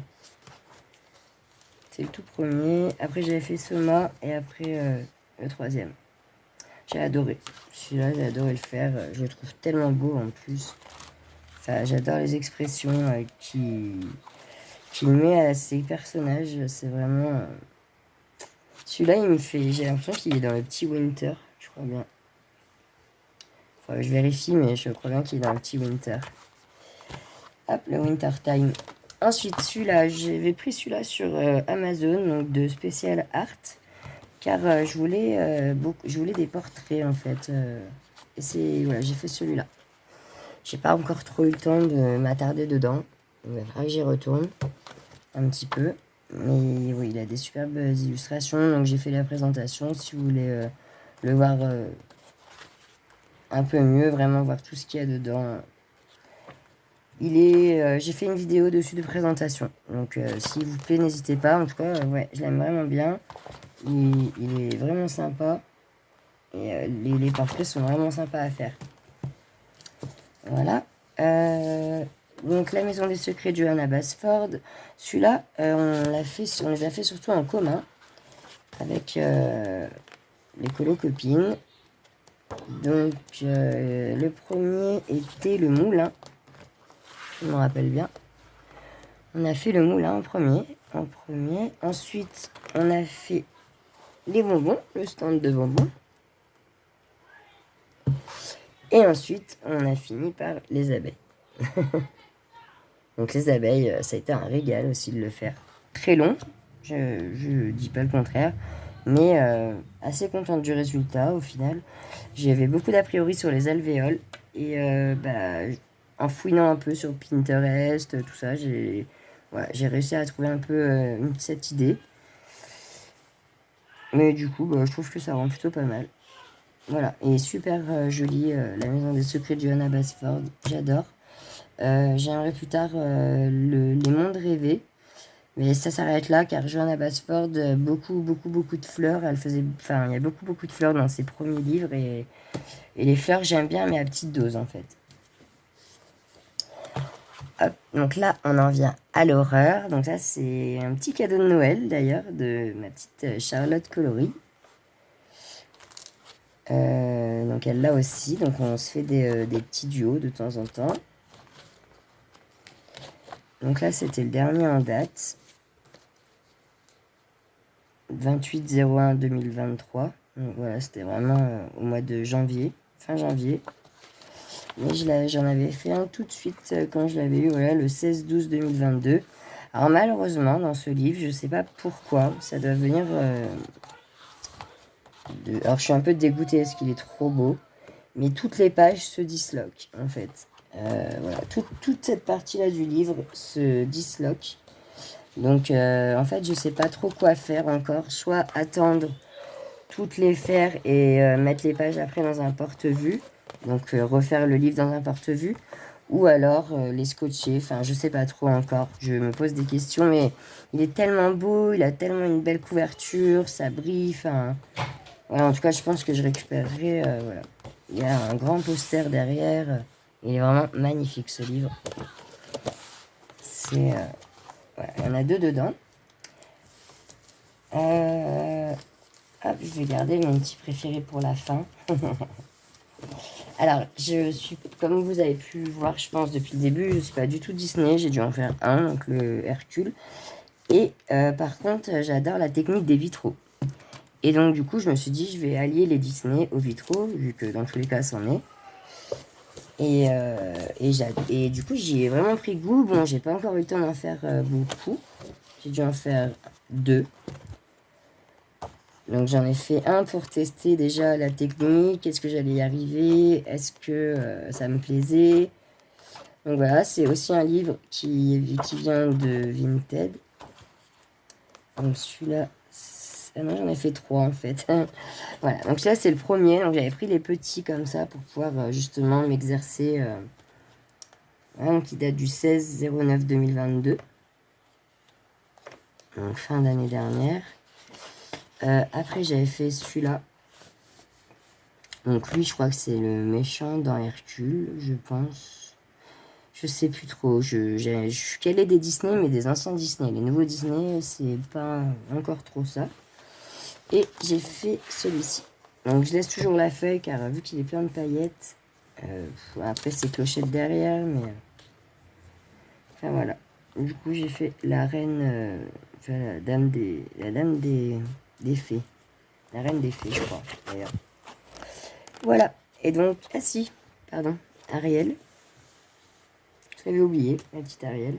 C'est le tout premier. Après, j'avais fait Soma. Et après, le troisième. J'ai adoré. Celui-là, j'ai adoré le faire. Je le trouve tellement beau en plus. Enfin, j'adore les expressions qu'il met à ses personnages. C'est vraiment... Celui-là, il me fait... J'ai l'impression qu'il est dans le petit Winter. Je crois bien. Enfin, je vérifie, mais je crois bien qu'il est dans le petit Winter. Hop, le Winter Time. Ensuite, celui-là, j'avais pris celui-là sur Amazon, donc de Special Art. Car je voulais des portraits, en fait. Et c'est... Voilà, j'ai fait celui-là. J'ai pas encore trop eu le temps de m'attarder dedans. Il faudra que j'y retourne un petit peu. Mais oui, il a des superbes illustrations. Donc j'ai fait la présentation. Si vous voulez le voir un peu mieux, vraiment voir tout ce qu'il y a dedans. J'ai fait une vidéo dessus de présentation. Donc s'il vous plaît, n'hésitez pas. En tout cas, ouais, je l'aime vraiment bien. Il est vraiment sympa. Et les portraits sont vraiment sympas à faire. Voilà. Donc la maison des secrets de Johanna Basford. Celui-là, on les a fait surtout en commun avec les colocopines. Donc le premier était le moulin. Je me rappelle bien. On a fait le moulin en premier. Ensuite, on a fait les bonbons, le stand de bonbons. Et ensuite, on a fini par les abeilles. Donc les abeilles, ça a été un régal aussi de le faire. Très long, je dis pas le contraire, mais assez contente du résultat au final. J'avais beaucoup d'a priori sur les alvéoles et en fouinant un peu sur Pinterest, tout ça, j'ai réussi à trouver un peu cette idée. Mais du coup, je trouve que ça rend plutôt pas mal. Voilà, et super jolie, la maison des secrets de Johanna Basford, j'adore. J'aimerais plus tard les mondes rêvés. Mais ça s'arrête là car Johanna Basford, beaucoup de fleurs. Il y a beaucoup de fleurs dans ses premiers livres et les fleurs j'aime bien mais à petite dose en fait. Hop, donc là on en vient à l'horreur. Donc ça c'est un petit cadeau de Noël d'ailleurs de ma petite Charlotte Coloris. Donc elle l'a aussi. Donc on se fait des petits duos de temps en temps. Donc là c'était le dernier en date. 28/01/2023. Donc voilà, c'était vraiment au mois de janvier, fin janvier. Mais j'en avais fait un tout de suite quand je l'avais eu, voilà, le 16/12/2022. Alors malheureusement, dans ce livre, je sais pas pourquoi, ça doit venir Alors je suis un peu dégoûtée parce qu'il est trop beau, mais toutes les pages se disloquent en fait. Voilà, toute cette partie-là du livre se disloque. Donc, en fait, je sais pas trop quoi faire encore. Soit attendre toutes les faire et mettre les pages après dans un porte-vue. Donc, refaire le livre dans un porte-vue. Ou alors les scotcher. Enfin, je sais pas trop encore. Je me pose des questions, mais il est tellement beau. Il a tellement une belle couverture. Ça brille. Enfin, voilà, en tout cas, je pense que je récupérerai. Voilà. Il y a un grand poster derrière. Il est vraiment magnifique, ce livre. C'est... voilà, il y en a deux dedans. Hop, je vais garder mon petit préféré pour la fin. Alors, je suis, comme vous avez pu voir, je pense, depuis le début, je ne suis pas du tout Disney. J'ai dû en faire un, donc le Hercule. Et par contre, j'adore la technique des vitraux. Et donc, du coup, je me suis dit, je vais allier les Disney aux vitraux, vu que dans tous les cas, c'en est. Et du coup, j'y ai vraiment pris goût. Bon, j'ai pas encore eu le temps d'en faire beaucoup. J'ai dû en faire deux. Donc j'en ai fait un pour tester déjà la technique, est-ce que j'allais y arriver, est-ce que ça me plaisait. Donc voilà, c'est aussi un livre qui vient de Vinted. Donc celui-là, ah non, j'en ai fait trois en fait. Voilà, donc celui-là c'est le premier, donc j'avais pris les petits comme ça pour pouvoir justement m'exercer. Voilà, donc il date du 16/09/2022, donc fin d'année dernière. Après j'avais fait celui-là. Donc lui, je crois que c'est le méchant dans Hercule, je pense. Je sais plus trop. Je suis calée des Disney, mais des anciens Disney. Les nouveaux Disney, c'est pas encore trop ça. Et j'ai fait celui-ci. Donc je laisse toujours la feuille, car vu qu'il est plein de paillettes, après c'est clochette derrière, mais... enfin voilà. Du coup, j'ai fait la reine... enfin, la dame des fées. La reine des fées, je crois, d'ailleurs. Voilà. Et donc, ah si, pardon, Ariel. J'avais oublié, la petite Ariel.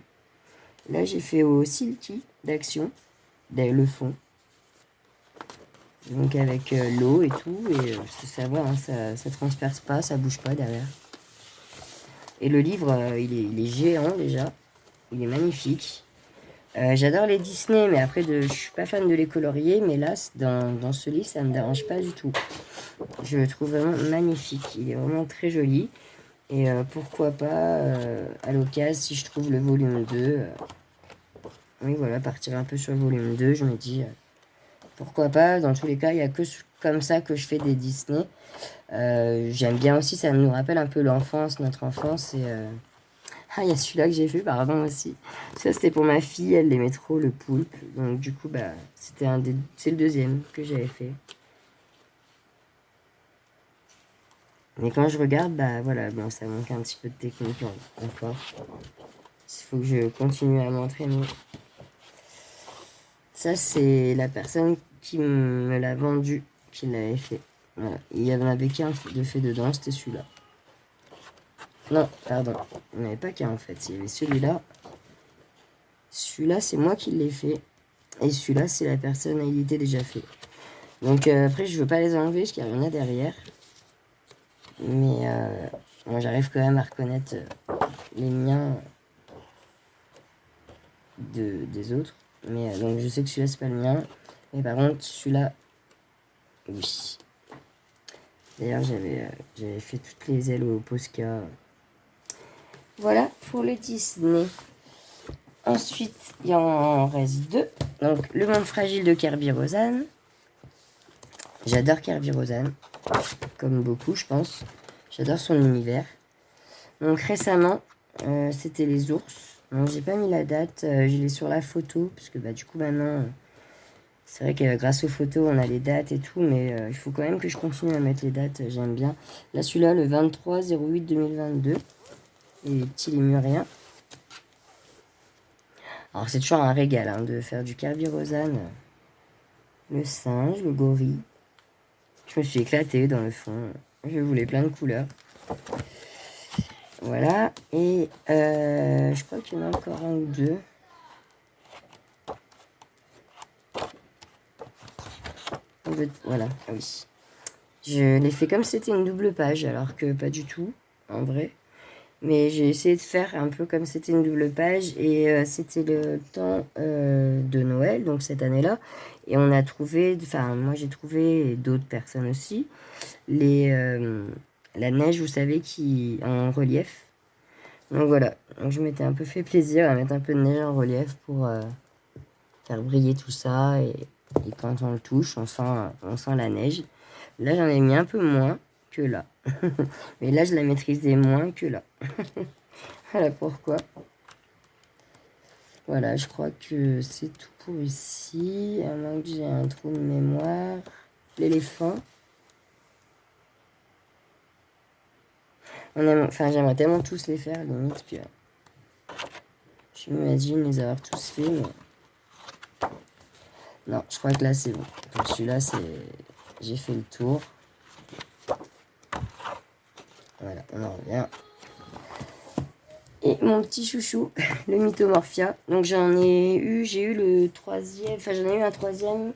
Là, j'ai fait au Silky d'Action, le fond. Donc avec l'eau et tout, et ça va, hein, ça transperce pas, ça bouge pas derrière. Et le livre, il est géant déjà, il est magnifique. J'adore les Disney, mais après, je suis pas fan de les colorier, mais là, dans ce livre, ça me dérange pas du tout. Je le trouve vraiment magnifique, il est vraiment très joli. Et pourquoi pas, à l'occasion, si je trouve le volume 2, oui, voilà, partir un peu sur le volume 2, je me dis, pourquoi pas. Dans tous les cas, il n'y a que comme ça que je fais des Disney. J'aime bien aussi, ça nous rappelle un peu l'enfance, notre enfance. Et ah, il y a celui-là que j'ai fait, pardon, aussi. Ça, c'était pour ma fille, elle aimait trop le poulpe. Donc, du coup, bah, c'est le deuxième que j'avais fait. Mais quand je regarde, bah voilà, bon, ça manque un petit peu de technique encore. Il faut que je continue à m'entraîner. Ça, c'est la personne qui me l'a vendu, qui l'avait fait. Voilà. Il y en avait qu'un de fait dedans, c'était celui-là. Non, pardon. Il n'y en avait pas qu'un en fait. Il y avait celui-là. Celui-là, c'est moi qui l'ai fait. Et celui-là, c'est la personne à il était déjà fait. Donc après, je veux pas les enlever parce qu'il y en a derrière. Mais bon, j'arrive quand même à reconnaître les miens des autres. Mais donc je sais que celui-là, c'est pas le mien. Mais par contre, celui-là, oui. D'ailleurs, j'avais fait toutes les ailes au Posca. Voilà pour le Disney. Ensuite, il y en reste deux. Donc, Le Monde Fragile de Kerby Rosanes. J'adore Kerby Rosanes, comme beaucoup, je pense. J'adore son univers. Donc, récemment, c'était les ours. Donc, j'ai pas mis la date. Je l'ai sur la photo, parce que bah, du coup, maintenant, c'est vrai que grâce aux photos, on a les dates et tout, mais il faut quand même que je continue à mettre les dates. J'aime bien. Là, celui-là, le 23/08/2022. Et les petits lémuriens. Alors, c'est toujours un régal hein, de faire du Kerby Rosanes. Le singe, le gorille. Je me suis éclatée dans le fond. Je voulais plein de couleurs. Voilà. Et je crois qu'il y en a encore un ou deux. Voilà, ah oui. Je l'ai fait comme si c'était une double page, alors que pas du tout, en vrai. Mais j'ai essayé de faire un peu comme c'était une double page. Et c'était le temps de Noël, donc cette année-là. Et on a trouvé, enfin moi j'ai trouvé, et d'autres personnes aussi, la neige, vous savez, qui en relief. Donc voilà, donc je m'étais un peu fait plaisir à mettre un peu de neige en relief pour faire briller tout ça. Et quand on le touche, on sent la neige. Là, j'en ai mis un peu moins que là. Mais là, je la maîtrisais moins que là. Voilà pourquoi. Voilà, je crois que c'est tout pour ici. À moins que j'ai un trou de mémoire. L'éléphant. Enfin, j'aimerais tellement tous les faire, limite, que je m'imagine les avoir tous faits, mais... Non, je crois que là, c'est bon. Pour celui-là, j'ai fait le tour. Voilà, on en revient. Et mon petit chouchou, le Mythomorphia. Donc j'ai eu le troisième, enfin j'en ai eu un troisième.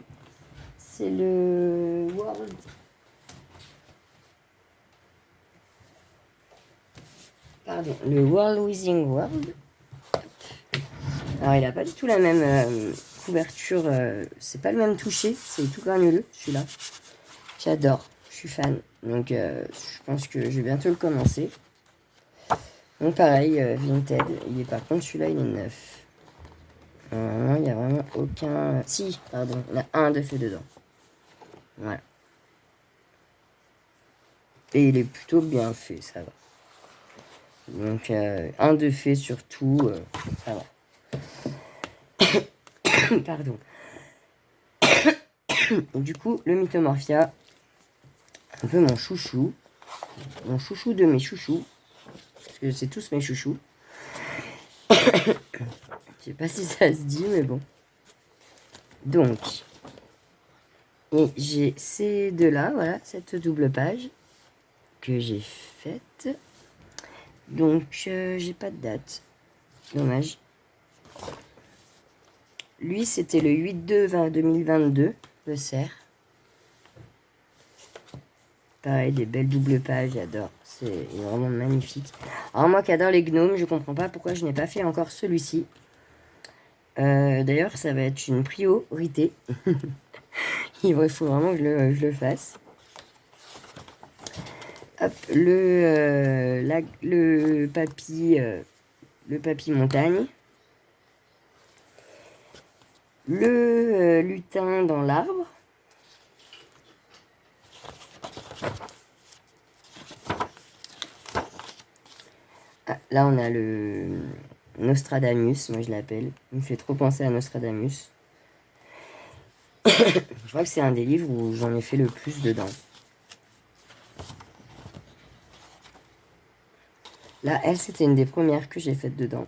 C'est le World. Pardon, le World Within World. Alors il a pas du tout la même couverture, c'est pas le même toucher, c'est tout granuleux celui-là. J'adore, je suis fan. Donc je pense que je vais bientôt le commencer. Donc pareil, Vinted, par contre celui-là il est neuf. Non, il n'y a vraiment aucun... Si, pardon, il y en a un de fait dedans. Voilà. Et il est plutôt bien fait, ça va. Donc un de fait surtout, ça va. Pardon. Et du coup, le Mythomorphia, un peu mon chouchou de mes chouchous, parce que c'est tous mes chouchous. Je sais pas si ça se dit, mais bon. Donc, et j'ai ces deux-là, voilà, cette double page que j'ai faite. Donc, j'ai pas de date. Dommage. Lui, c'était le 8/2/2022, le cerf. Pareil, des belles doubles pages, j'adore. C'est vraiment magnifique. Alors moi qui adore les gnomes, je comprends pas pourquoi je n'ai pas fait encore celui-ci. D'ailleurs, ça va être une priorité. Il faut vraiment que je le fasse. Hop, le papy montagne. Le lutin dans l'arbre. Ah, là, on a le Nostradamus, moi je l'appelle. Il me fait trop penser à Nostradamus. Je crois que c'est un des livres où j'en ai fait le plus dedans. Là, elle, c'était une des premières que j'ai faites dedans.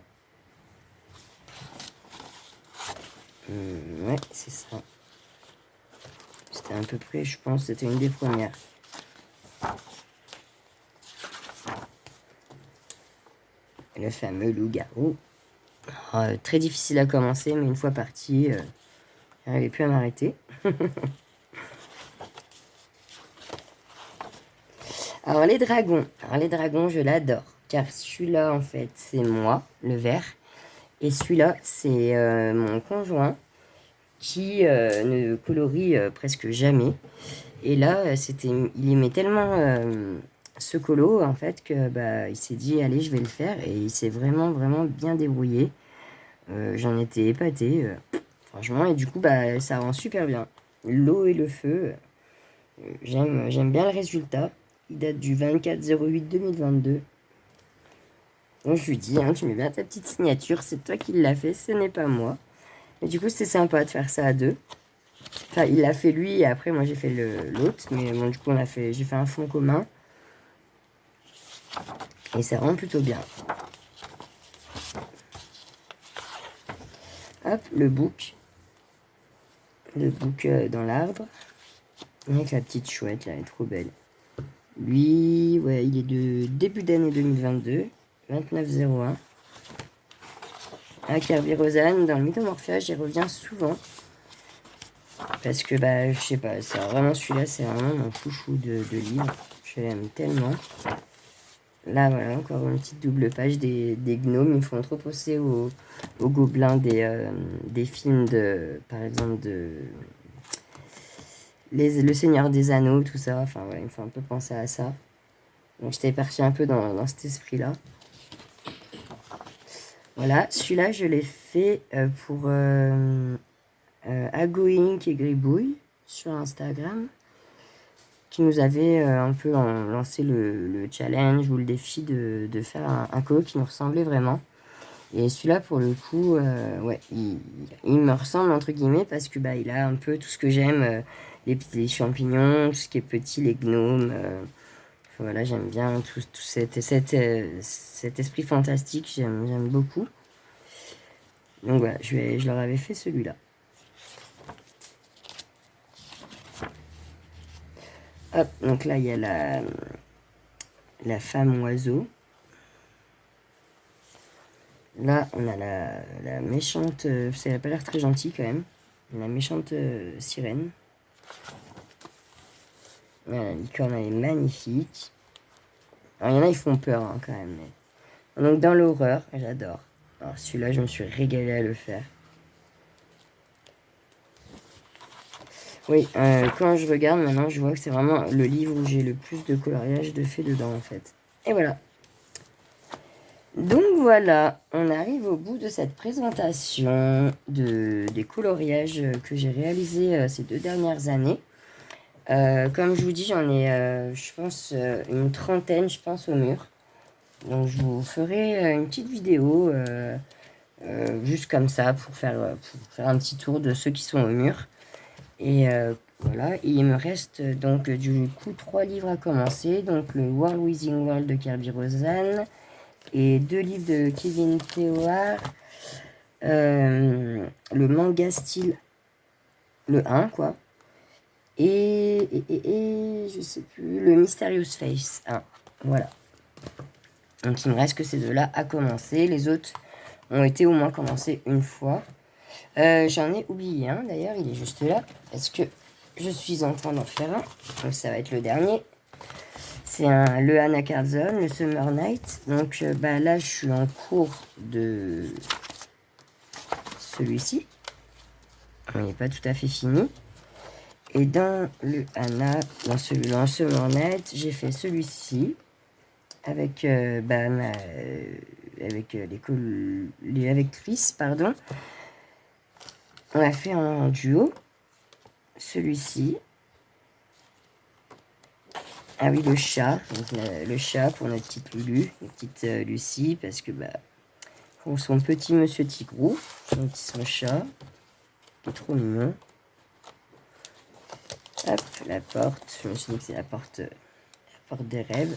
Ouais, c'est ça. C'était à peu près, je pense, c'était une des premières. Le fameux loup-garou. Très difficile à commencer, mais une fois parti, j'arrivais plus à m'arrêter. Alors les dragons, je l'adore. Car celui-là, en fait, c'est moi, le vert. Et celui-là, c'est mon conjoint qui ne colorie presque jamais. Et là, il aimait tellement ce colo, en fait, que il s'est dit, allez, je vais le faire. Et il s'est vraiment, vraiment bien débrouillé. J'en étais épatée, franchement. Et du coup, ça rend super bien. L'eau et le feu, j'aime bien le résultat. Il date du 24/08/2022. Donc je lui dis, hein, tu mets bien ta petite signature, c'est toi qui l'as fait, ce n'est pas moi. Et du coup, c'était sympa de faire ça à deux. Enfin, il l'a fait lui et après, moi, j'ai fait l'autre. Mais bon, du coup, j'ai fait un fond commun. Et ça rend plutôt bien. Hop, le bouc. Le bouc dans l'arbre. Avec la petite chouette, là, elle est trop belle. Lui, ouais, il est de début d'année 2022. 29/01. À Kerby Rosanne, dans le Mythomorphia, j'y reviens souvent. Parce que, je sais pas, c'est vraiment celui-là, c'est vraiment mon chouchou de livre. Je l'aime tellement. Là, voilà, encore une petite double page des gnomes. Ils font trop penser aux gobelins des films par exemple, Le Seigneur des Anneaux, tout ça. Enfin, ouais, il me faut un peu penser à ça. Donc, j'étais partie un peu dans cet esprit-là. Voilà, celui-là, je l'ai fait pour Agoink et Gribouille sur Instagram, qui nous avait un peu lancé le challenge ou le défi de faire un colo qui nous ressemblait vraiment. Et celui-là, pour le coup, ouais, il me ressemble, entre guillemets, parce que bah, il a un peu tout ce que j'aime, les champignons, tout ce qui est petit, les gnomes. Voilà, j'aime bien tout cet esprit fantastique, j'aime beaucoup. Donc voilà, je leur avais fait celui-là. Hop, donc là, il y a la femme oiseau. Là, on a la méchante... ça n'a pas l'air très gentil quand même. La méchante sirène. Voilà, la licorne, elle est magnifique. Alors, il y en a, ils font peur hein, quand même. Mais... Donc, dans l'horreur, j'adore. Alors, celui-là, je me suis régalée à le faire. Oui, quand je regarde maintenant, je vois que c'est vraiment le livre où j'ai le plus de coloriage de fait dedans, en fait. Et voilà. Donc voilà, on arrive au bout de cette présentation des coloriages que j'ai réalisés ces 2 dernières années. Comme je vous dis, j'en ai, je pense, une trentaine, je pense, au mur. Donc je vous ferai une petite vidéo, juste comme ça, pour faire un petit tour de ceux qui sont au mur. Et voilà, et il me reste donc du coup 3 livres à commencer. Donc le World Within World de Kerby Rosanne et 2 livres de Kevin Théoard. Le manga style, le 1 quoi. Et je sais plus, le Mysterious Face 1. Voilà. Donc il me reste que ces deux-là à commencer. Les autres ont été au moins commencés une fois. J'en ai oublié un d'ailleurs, il est juste là. Parce que je suis en train d'en faire un. Donc ça va être le dernier. C'est le Anna Carlson, le Summer Night. Donc bah, là, je suis en cours de celui-ci. Il n'est pas tout à fait fini. Et dans le Anna, dans le Summer Night, j'ai fait celui-ci. Avec, avec Chris, pardon. On a fait un duo. Celui-ci. Ah oui, le chat. Donc, le chat pour notre petite Lulu, notre petite Lucie, parce que bah, pour son petit monsieur Tigrou, son chat, qui est trop mignon. Hop, la porte. Je me suis dit que c'est la porte des rêves.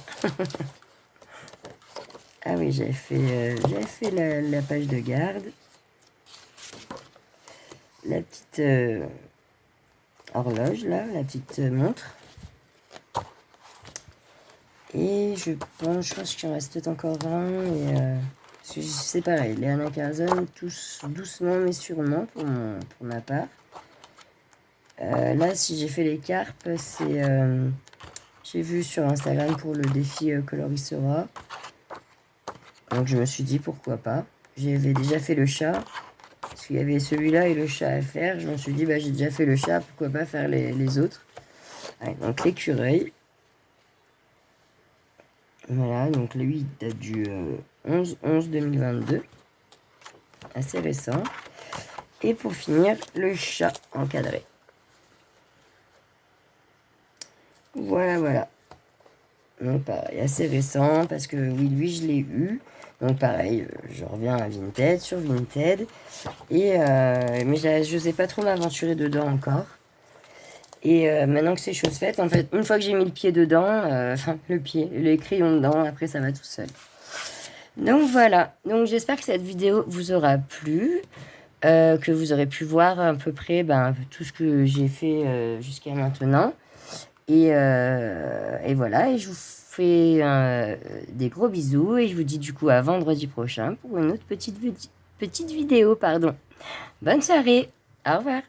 Ah oui, j'avais fait la page de garde. La petite horloge, là, la petite montre. Et je pense qu'il en reste peut-être encore un. Et c'est pareil, les Anna Carlson, tous doucement mais sûrement pour ma part. Là, si j'ai fait les carpes, c'est... j'ai vu sur Instagram pour le défi Colorissora. Donc je me suis dit pourquoi pas. J'avais déjà fait le chat. Parce qu'il y avait celui-là et le chat à faire. Je me suis dit, bah, j'ai déjà fait le chat, pourquoi pas faire les autres. Allez, donc l'écureuil. Voilà, donc lui, il date du 11-11-2022. Assez récent. Et pour finir, le chat encadré. Voilà, voilà. Donc pareil, assez récent, parce que oui, lui, je l'ai eu. Donc pareil, je reviens à Vinted, sur Vinted. Et, mais je n'osais pas trop m'aventurer dedans encore. Et maintenant que c'est chose faite, en fait, une fois que j'ai mis le pied dedans, enfin les crayons dedans, après ça va tout seul. Donc voilà, donc j'espère que cette vidéo vous aura plu, que vous aurez pu voir à peu près tout ce que j'ai fait jusqu'à maintenant. Et voilà, et je vous fais des gros bisous et je vous dis du coup à vendredi prochain pour une autre petite vidéo, pardon. Bonne soirée, au revoir.